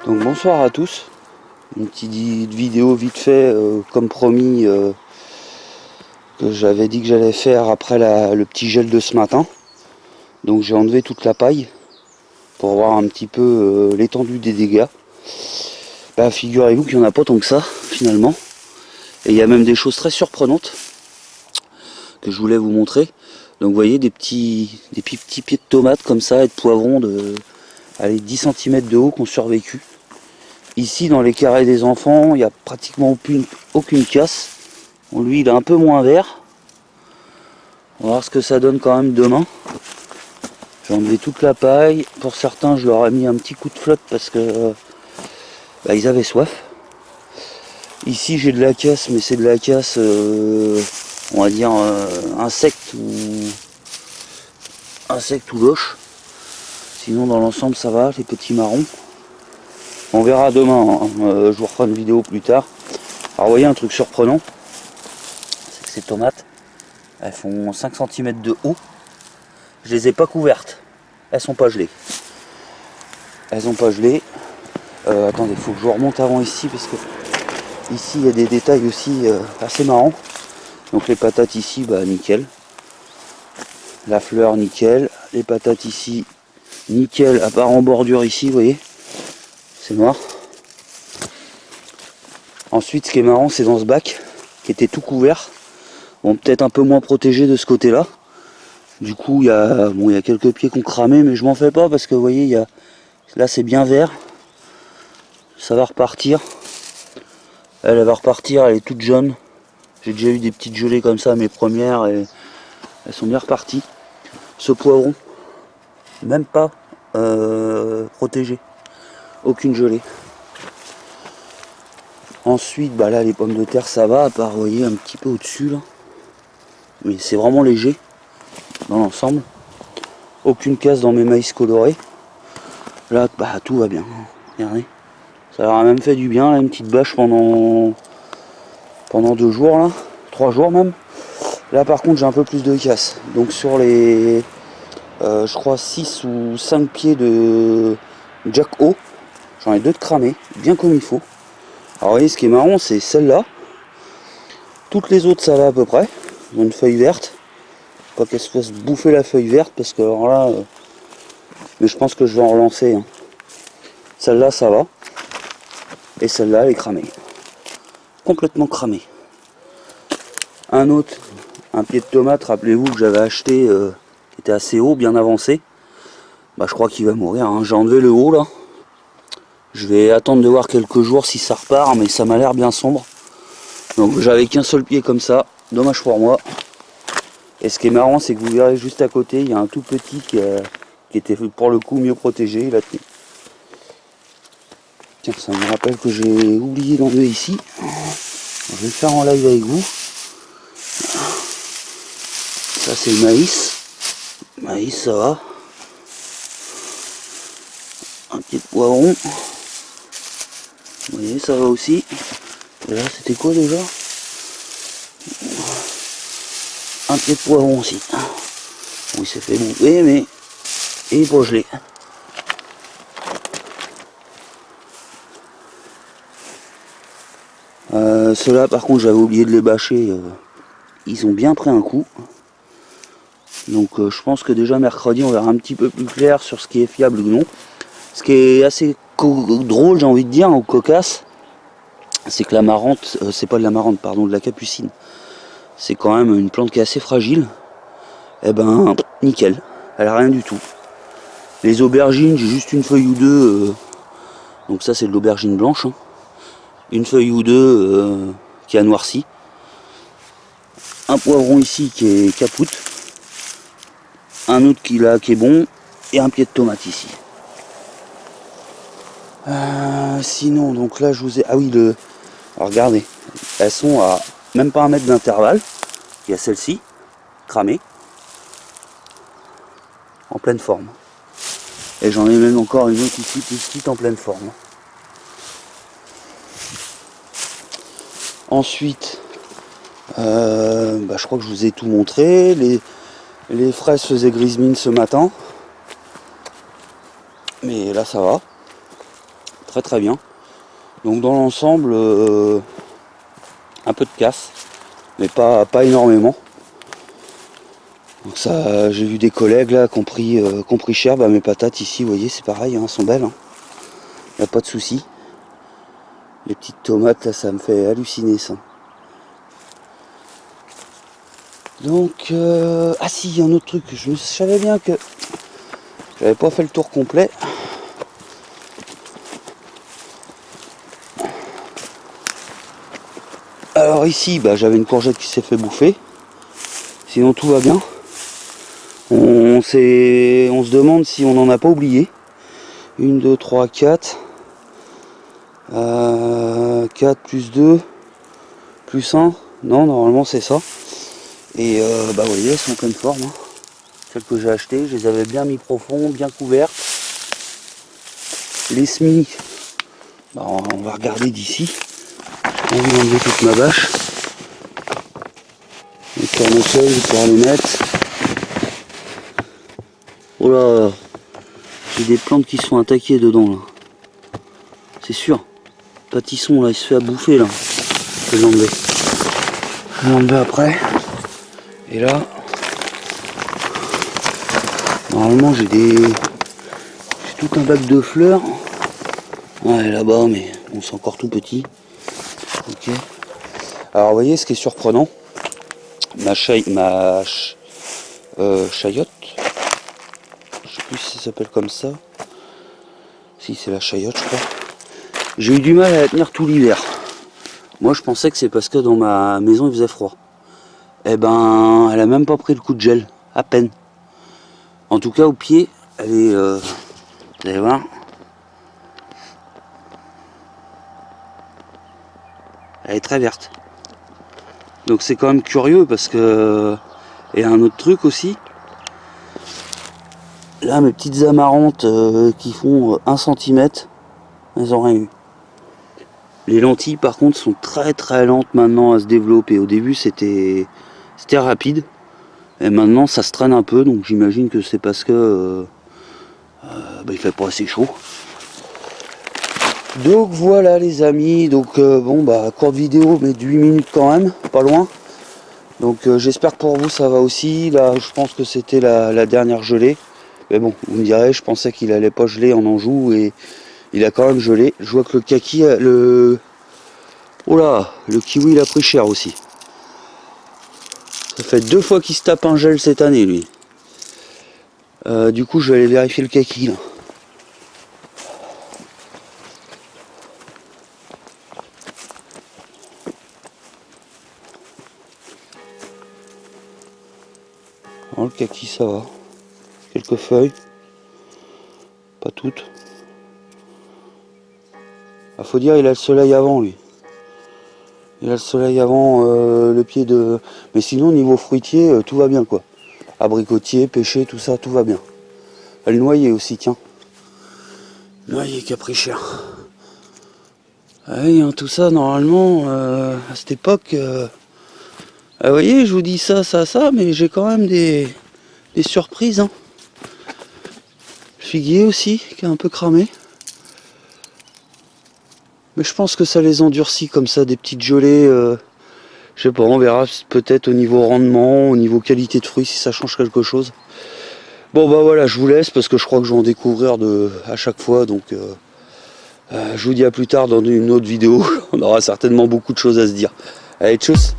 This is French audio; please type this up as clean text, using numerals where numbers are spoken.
Donc bonsoir à tous, une petite vidéo vite fait comme promis que j'avais dit que j'allais faire après le petit gel de ce matin. Donc j'ai enlevé toute la paille pour voir un petit peu l'étendue des dégâts. Bah, figurez-vous qu'il n'y en a pas tant que ça finalement. Et il y a même des choses très surprenantes que je voulais vous montrer. Donc vous voyez des petits pieds de tomates comme ça et de poivrons de 10 cm de haut qui ont survécu. Ici dans les carrés des enfants, il n'y a pratiquement aucune casse. Bon, lui il est un peu moins vert. On va voir ce que ça donne quand même demain. J'ai enlevé toute la paille. Pour certains je leur ai mis un petit coup de flotte parce que ils avaient soif. Ici j'ai de la casse, mais c'est de la casse on va dire insecte ou loche. Sinon dans l'ensemble ça va, les petits marrons. On verra demain, hein. Je vous referai une vidéo plus tard. Alors vous voyez un truc surprenant, c'est que ces tomates, elles font 5 cm de haut. Je les ai pas couvertes, elles sont pas gelées. Elles ont pas gelé. Attendez, il faut que je remonte avant ici parce que ici il y a des détails aussi assez marrants. Donc les patates ici, nickel. La fleur nickel. Les patates ici, nickel, à part en bordure ici, vous voyez. C'est noir. Ensuite, ce qui est marrant, c'est dans ce bac qui était tout couvert. Bon, peut-être un peu moins protégé de ce côté-là. Du coup, il y a quelques pieds qui ont cramé, mais je m'en fais pas parce que vous voyez, là c'est bien vert. Ça va repartir. Elle va repartir, elle est toute jaune. J'ai déjà eu des petites gelées comme ça, mes premières, et elles sont bien reparties. Ce poivron, même pas protégé. Aucune gelée. Ensuite, là, les pommes de terre, ça va, à part, vous voyez, un petit peu au-dessus, là. Mais c'est vraiment léger, dans l'ensemble. Aucune casse dans mes maïs colorés. Là, tout va bien. Regardez. Ça leur a même fait du bien, là, une petite bâche pendant 2 jours, là. 3 jours même. Là, par contre, j'ai un peu plus de casse. Donc, sur les, je crois, 6 ou 5 pieds de Jack O, j'en ai 2 de cramés, bien comme il faut. Alors, vous voyez, ce qui est marrant, c'est celle-là. Toutes les autres, ça va à peu près. Ils ont une feuille verte. Pas qu'elle se fasse bouffer la feuille verte, parce que alors là... mais je pense que je vais en relancer. Hein. Celle-là, ça va. Et celle-là, elle est cramée. Complètement cramée. Un autre, un pied de tomate, rappelez-vous que j'avais acheté, qui était assez haut, bien avancé. Je crois qu'il va mourir. Hein. J'ai enlevé le haut, là. Je vais attendre de voir quelques jours si ça repart, mais ça m'a l'air bien sombre. Donc j'avais qu'un seul pied comme ça. Dommage pour moi. Et ce qui est marrant, c'est que vous verrez juste à côté, il y a un tout petit qui était pour le coup mieux protégé. Il a tenu. Tiens, ça me rappelle que j'ai oublié d'enlever ici. Je vais le faire en live avec vous. Ça c'est le maïs. Maïs, ça va. Un petit poivron. Vous voyez, ça va aussi. Et là, c'était quoi déjà? Un pied de poivron aussi. Bon, il s'est fait bouffer, mais il est pas gelé. Ceux-là, par contre, j'avais oublié de les bâcher. Ils ont bien pris un coup. Donc, je pense que déjà mercredi, on verra un petit peu plus clair sur ce qui est fiable ou non. Ce qui est assez drôle, j'ai envie de dire, ou cocasse, c'est que l'amarante, c'est pas de l'amarante, pardon, de la capucine. C'est quand même une plante qui est assez fragile. Et nickel. Elle a rien du tout. Les aubergines, j'ai juste une feuille ou deux. Donc ça, c'est de l'aubergine blanche. Hein. Une feuille ou deux qui a noirci. Un poivron ici qui est capoute. Un autre qui est bon. Et un pied de tomate ici. Sinon, donc là, je vous ai... Ah oui, alors, regardez. Elles sont à même pas 1 mètre d'intervalle. Il y a celle-ci, cramée. En pleine forme. Et j'en ai même encore une autre ici, plus petite, en pleine forme. Ensuite, je crois que je vous ai tout montré. Les fraises faisaient grise mine ce matin. Mais là, ça va. très très bien. Donc dans l'ensemble, un peu de casse, mais pas énormément. Donc ça, j'ai vu des collègues là qui ont pris cher. Bah, mes patates ici, vous voyez, c'est pareil, hein, sont belles. Il n'y a pas de souci. Les petites tomates là, ça me fait halluciner ça. Donc, ah si, il y a un autre truc. Je savais bien que j'avais pas fait le tour complet. Alors ici, bah, j'avais une courgette qui s'est fait bouffer. Sinon tout va bien. On se demande si on n'en a pas oublié. 1, 2, 3, 4. 4 plus 2 plus 1. Non, normalement c'est ça. Et bah vous voyez, elles sont en pleine forme. Hein. Celles que j'ai achetées, je les avais bien mis profond, bien couvertes. Les semis, bah, on va regarder d'ici. J'ai envie d'enlever toute ma bâche. Les tournesols, je vais pouvoir les mettre. Oh là, j'ai des plantes qui sont attaquées dedans là. C'est sûr. Pâtisson là, il se fait à bouffer là. Je vais l'enlever. Je vais l'enlever après. Et là, normalement j'ai tout un bac de fleurs. Ouais, là-bas, mais bon, c'est encore tout petit. Ok. Alors vous voyez, ce qui est surprenant, ma chayotte, je sais plus si ça s'appelle comme ça. Si, c'est la chayotte, je crois. J'ai eu du mal à la tenir tout l'hiver. Moi, je pensais que c'est parce que dans ma maison, il faisait froid. Eh ben, elle a même pas pris le coup de gel, à peine. En tout cas, au pied, elle est... vous allez voir. Elle est très verte. Donc c'est quand même curieux parce que... Et un autre truc aussi. Là, mes petites amarantes qui font 1 cm, elles ont rien eu. Les lentilles par contre sont très très lentes maintenant à se développer. Au début c'était rapide. Et maintenant ça se traîne un peu, donc j'imagine que c'est parce que il fait pas assez chaud. Donc voilà les amis, donc bon bah courte vidéo mais de 8 minutes quand même, pas loin. Donc j'espère que pour vous ça va aussi. Là je pense que c'était la dernière gelée. Mais bon, vous me direz, je pensais qu'il allait pas geler en Anjou et il a quand même gelé. Je vois que le kaki, oh là, le kiwi il a pris cher aussi. Ça fait 2 fois qu'il se tape un gel cette année lui. Du coup je vais aller vérifier le kaki là. Alors, le kaki ça va. Quelques feuilles. Pas toutes. Ah, faut dire il a le soleil avant lui. Il a le soleil avant le pied de... Mais sinon niveau fruitier tout va bien quoi. Abricotier, pêcher, tout ça, tout va bien. Le noyer aussi, tiens. Le noyer qui a pris cher. Ah oui, hein, tout ça normalement à cette époque... vous voyez, je vous dis ça, mais j'ai quand même des surprises. Hein. Le figuier aussi, qui est un peu cramé. Mais je pense que ça les endurcit comme ça, des petites gelées. Je sais pas, on verra peut-être au niveau rendement, au niveau qualité de fruits, si ça change quelque chose. Bon bah voilà, je vous laisse parce que je crois que je vais en découvrir à chaque fois. Donc je vous dis à plus tard dans une autre vidéo. On aura certainement beaucoup de choses à se dire. Allez, tchuss!